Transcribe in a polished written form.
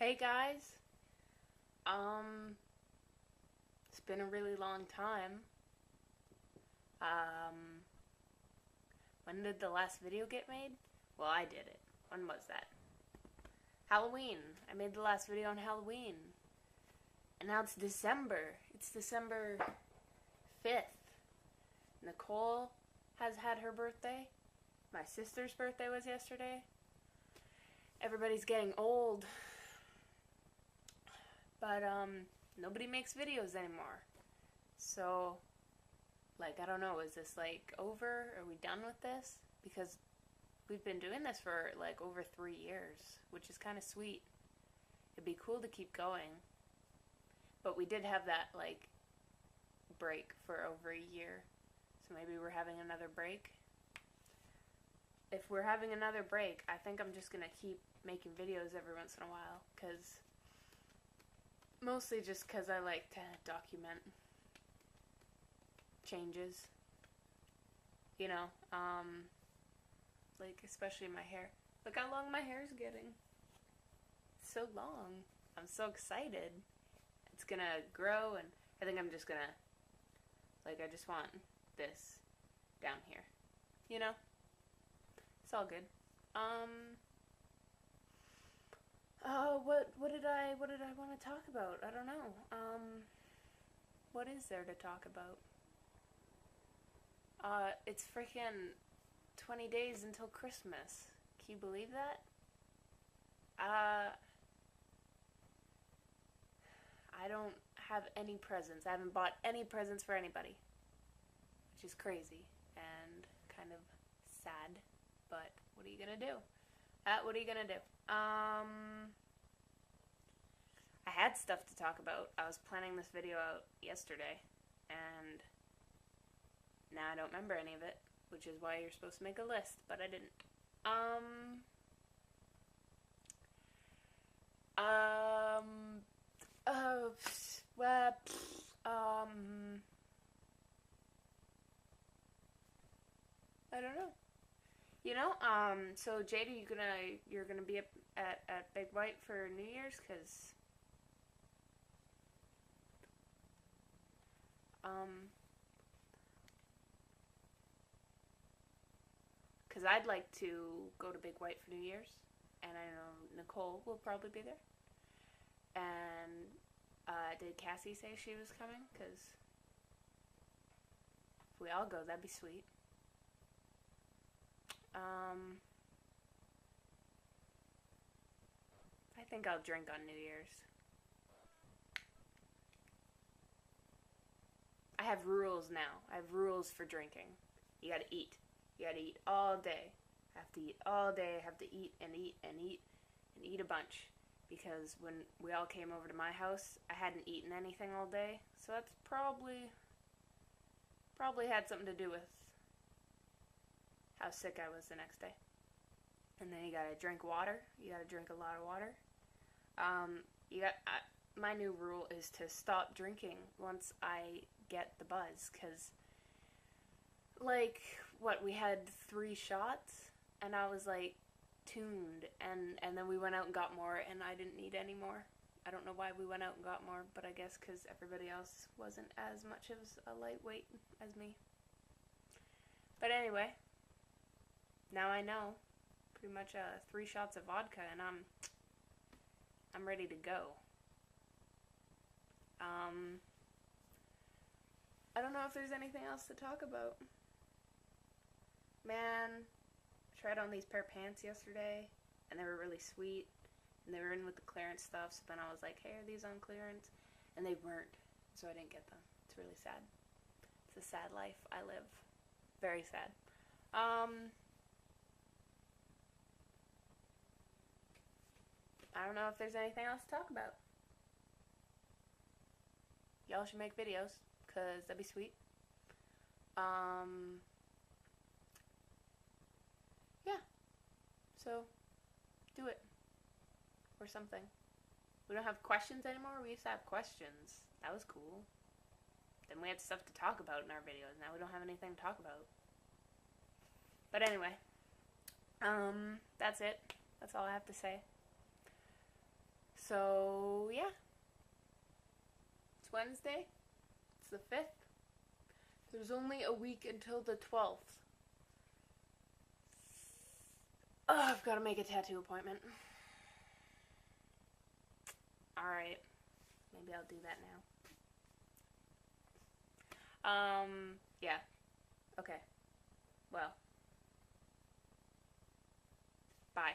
Hey guys, um, it's been a really long time. Um, when did the last video get made? Well, I did it. When was that? Halloween. I made the last video on Halloween. And now it's December. It's December 5th. Nicole has had her birthday. My sister's birthday was yesterday. Everybody's getting old. But, nobody makes videos anymore. So, like, I don't know, is this like over? Are we done with this? Because we've been doing this for like over 3 years, which is kind of sweet. It'd be cool to keep going. But we did have that like break for over a year. So maybe we're having another break. If we're having another break, I think I'm just going to keep making videos every once in a while. Because mostly just because I like to document changes. You know, like especially my hair. Look how long my hair is getting. It's so long. I'm so excited. It's gonna grow, and I think I'm just gonna, like, I just want this down here. You know? It's all good. Um, what did I want to talk about? I don't know. What is there to talk about? It's freaking 20 days until Christmas. Can you believe that? Uh, I don't have any presents. I haven't bought any presents for anybody, which is crazy and kind of sad. But what are you gonna do? What are you gonna do? I had stuff to talk about. I was planning this video out yesterday, and now I don't remember any of it, which is why you're supposed to make a list, but I didn't. Um, um, well, I don't know. So Jada, you're gonna be up at Big White for New Year's, um, cause I'd like to go to Big White for New Year's, and I know Nicole will probably be there. And did Cassie say she was coming? Cause if we all go, that'd be sweet. Um, I think I'll drink on New Year's. I have rules now. I have rules for drinking. You gotta eat. You gotta eat all day. I have to eat all day. I have to eat and eat and eat and eat a bunch. Because when we all came over to my house, I hadn't eaten anything all day. So that's probably had something to do with how sick I was the next day. And then you gotta drink water. You gotta drink a lot of water. Um, you got my new rule is to stop drinking once I get the buzz, because like what we had 3 shots, and I was like tuned, and then we went out and got more, and I didn't need any more. I don't know why we went out and got more, but I guess because everybody else wasn't as much of a lightweight as me. But anyway, now I know. Pretty much 3 shots of vodka, and I'm ready to go. Um, I don't know if there's anything else to talk about. Man, I tried on these pair of pants yesterday, and they were really sweet, and they were in with the clearance stuff. So then I was like, "Hey, are these on clearance?" And they weren't, so I didn't get them. It's really sad. It's a sad life I live. Very sad. Um, I don't know if there's anything else to talk about. Y'all should make videos, cause that'd be sweet. Um, yeah. So do it or something. We don't have questions anymore. We used to have questions. That was cool. Then we had stuff to talk about in our videos. Now we don't have anything to talk about. But anyway, that's it. That's all I have to say. So, yeah. It's Wednesday. It's the 5th. There's only a week until the 12th. Oh, I've got to make a tattoo appointment. Alright. Maybe I'll do that now. Yeah. Okay. Well. Bye.